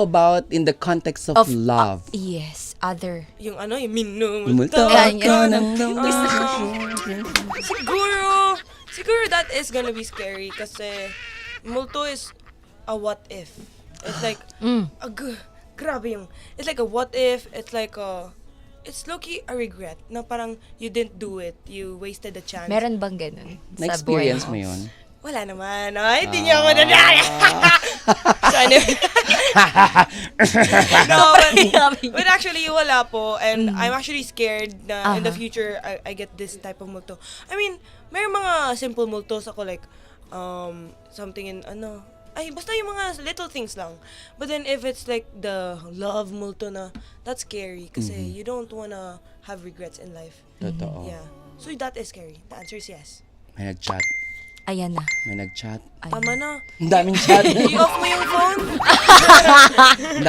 About in the context of love. Yes, other. Yung yung minumulto. Multo Ayan, ka yan. ng Siguro that is gonna be scary kasi multo is a what if. It's like, grabe yung, it's like a what if, it's like it's low-key a regret na parang you didn't do it, you wasted the chance. Meron bang ganun sa Na-experience buhay mo yun? Wala naman. Ay, hindi niya ako nadala. So, anyway. No, but actually, wala po. And I'm actually scared na in the future, I get this type of multo. I mean, may mga simple multos ako like, something in, basta yung mga little things lang. But then if it's like the love multo na, that's scary kasi you don't wanna have regrets in life. Totoo. Yeah. So that is scary. The answer is yes. May nag-chat. Ayan na. May nag-chat. Tama na. Ang daming chat. I-off mo yung phone. Ang